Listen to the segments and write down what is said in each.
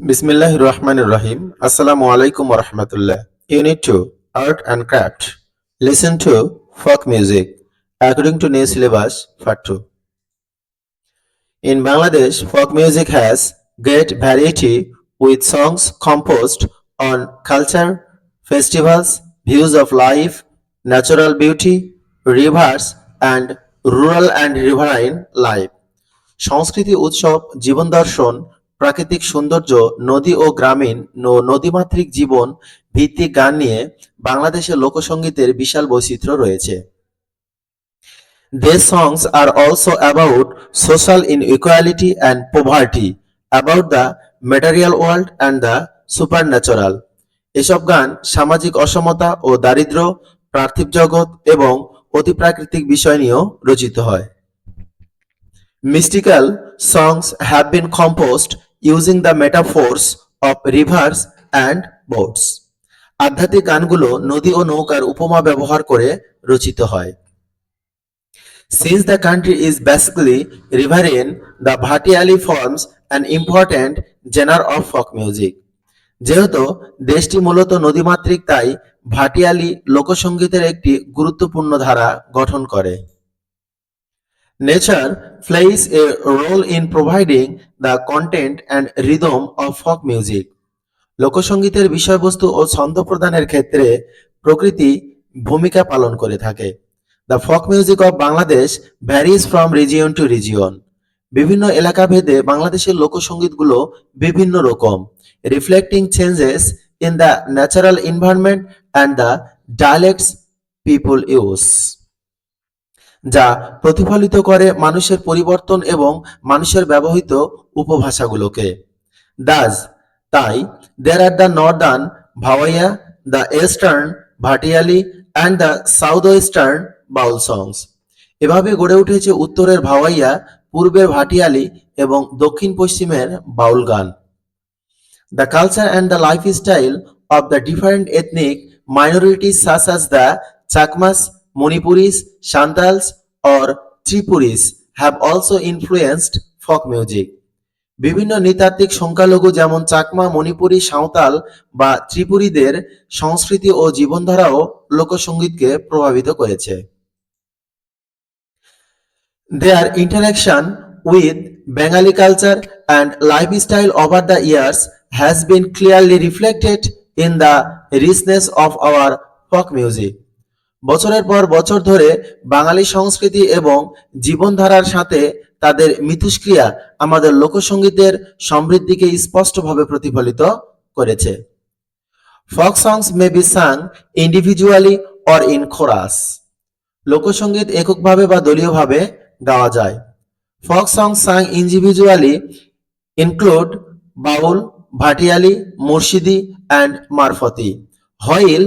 Bismillahir Rahmanir Rahim. Assalamu alaikum wa rahmatullah. Unit 2 Art and Craft. Listen to folk music according to new syllabus Part 2. In Bangladesh, folk music has great variety with songs composed on culture, festivals, views of life, natural beauty, rivers, and rural and riverine life. সংস্কৃতি উৎসব, জীবন দর্শন, প্রাকৃতিক সৌন্দর্য, নদী ও গ্রামীণ নদীমাতৃক জীবন ভিত্তিক গান নিয়ে বাংলাদেশের লোকসঙ্গীতের বিশাল বৈচিত্র্য রয়েছে। These songs are also about social inequality and poverty, about the material world and the supernatural. এসব গান সামাজিক অসমতা ও দারিদ্র্য, পার্থিব জগৎ এবং অতিপ্রাকৃতিক বিষয় নিয়েও রচিত হয়। Mystical songs have been composed using the metaphors of rivers and boats. আধ্যাত্মিক গানগুলো নদী ও নৌকার উপমা ব্যবহার করে রচিত হয়। Since the country is basically riverine, the Bhatiyali forms an important genre of folk music. যেহেতু দেশটি মূলত নদীমাতৃক, তাই ভাটিয়ালি লোকসঙ্গীতের একটি গুরুত্বপূর্ণ ধারা গঠন করে। Nature plays a role in providing the content and rhythm of folk music. লোকসঙ্গীতের বিষয়বস্তু ও ছন্দ প্রদানের ক্ষেত্রে প্রকৃতি ভূমিকা পালন করে থাকে। The folk music of Bangladesh varies from region to region. বিভিন্ন এলাকা ভেদে বাংলাদেশের লোকসঙ্গীতগুলো বিভিন্ন রকম, reflecting changes in the natural environment and the dialects people use. যা প্রতিফলিত করে মানুষের পরিবর্তন এবং মানুষের ব্যবহৃত উপভাষাগুলোকে। তাই there are the northern Bhavaiya, the eastern Bhatiyali and the southwestern Baul songs. এভাবে গড়ে উঠেছে উত্তরের ভাওয়াইয়া, পূর্বের ভাটিয়ালি এবং দক্ষিণ পশ্চিমের বাউল গান। The culture and the lifestyle of the different ethnic minorities such as the Chakmas, Manipuris, Santals or Tripuris have also influenced folk music. বিভিন্ন নৃতাত্ত্বিক সংখ্যালঘু যেমন চাকমা, মণিপুরী, সাঁওতাল বা ত্রিপুরীদের সংস্কৃতি ও জীবনধারাও লোকসঙ্গীতকে প্রভাবিত করেছে। Their interaction with Bengali culture and lifestyle over the years has been clearly reflected in the richness of our folk music. বছরের পর বছর ধরে বাঙালি সংস্কৃতি এবং জীবনধারার সাথে তাদের মিথস্ক্রিয়া আমাদের লোকসঙ্গীতের সমৃদ্ধিকে স্পষ্টভাবে প্রতিফলিত করেছে। Folk songs may be sung individually or in chorus. লোকসঙ্গীত এককভাবে বা দলীয়ভাবে গাওয়া যায়। Folk songs sung individually include Baul, Bhatiali, Murshidi and মারফতি, while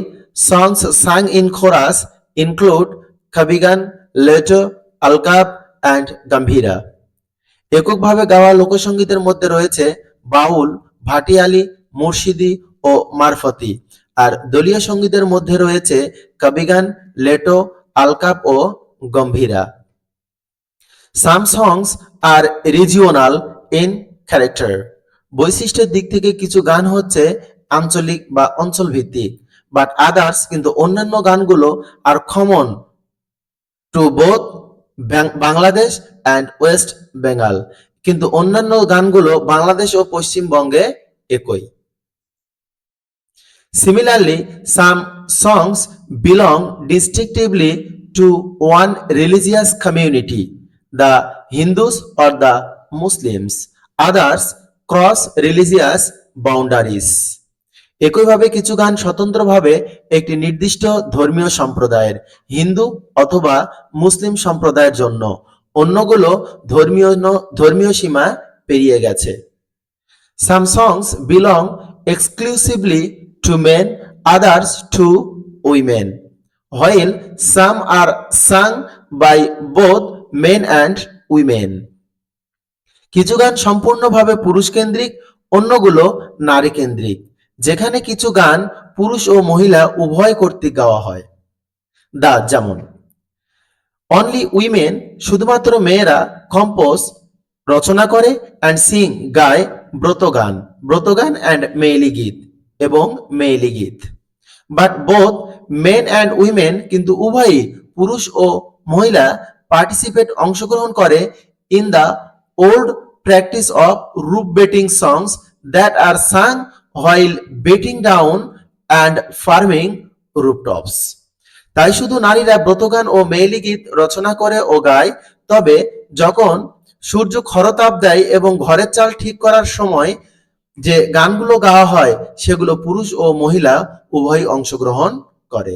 songs sung in chorus include কাবিগান, লেটো, alkap and Gambhira. এককভাবে গাওয়া লোকসঙ্গীতের মধ্যে রয়েছে বাউল, ভাটিয়ালি, মুর্শিদি ও মারফতি, আর দলীয় সঙ্গীতের মধ্যে রয়েছে কাবিগান, লেটো, আলকাপ ও Gambhira. Some songs are regional in character. বৈশিষ্ট্যের দিক থেকে কিছু গান হচ্ছে আঞ্চলিক বা অঞ্চল ভিত্তিক, বাট আদার্স কিন্তু অন্যান্য গানগুলো আর common to both Bangladesh and West Bengal, কিন্তু অন্যান্য গানগুলো বাংলাদেশ ও পশ্চিমবঙ্গে একই। Similarly, some songs belong distinctively to one religious community, the Hindus or the Muslims. Others cross religious boundaries. একইভাবে কিছু গান স্বতন্ত্রভাবে একটি নির্দিষ্ট ধর্মীয় সম্প্রদায়ের, হিন্দু অথবা মুসলিম সম্প্রদায়ের জন্য, অন্যগুলো ধর্মীয় সীমা পেরিয়ে গেছে। Some songs belong exclusively to men, others to women, while some are sung by both men and women. কিছু গান সম্পূর্ণভাবে পুরুষ কেন্দ্রিক, অন্যগুলো নারী কেন্দ্রিক, যেখানে কিছু গান পুরুষ ও মহিলা উভয় কর্তৃক গাওয়া হয়। যেমন অনলি উইমেন, শুধুমাত্র মেয়েরা কম্পোজ রচনা করে, অ্যান্ড সিং গায় ব্রতগান অ্যান্ড মেইলি গীত এবং মেইলি গীত। But both men and women, কিন্তু উভয়ই পুরুষ ও মহিলা পার্টিসিপেট অংশগ্রহণ করে in the old practice of roof beating songs that are sung while beating down and farming rooftops. তাই শুধু নারীরা ব্রতগান ও মেইলি গীত রচনা করে ও গায়, তবে যখন সূর্য খরতাপ দেয় এবং ঘরের চাল ঠিক করার সময় যে গানগুলো গাওয়া হয় সেগুলো পুরুষ ও মহিলা উভয়ই অংশগ্রহণ করে।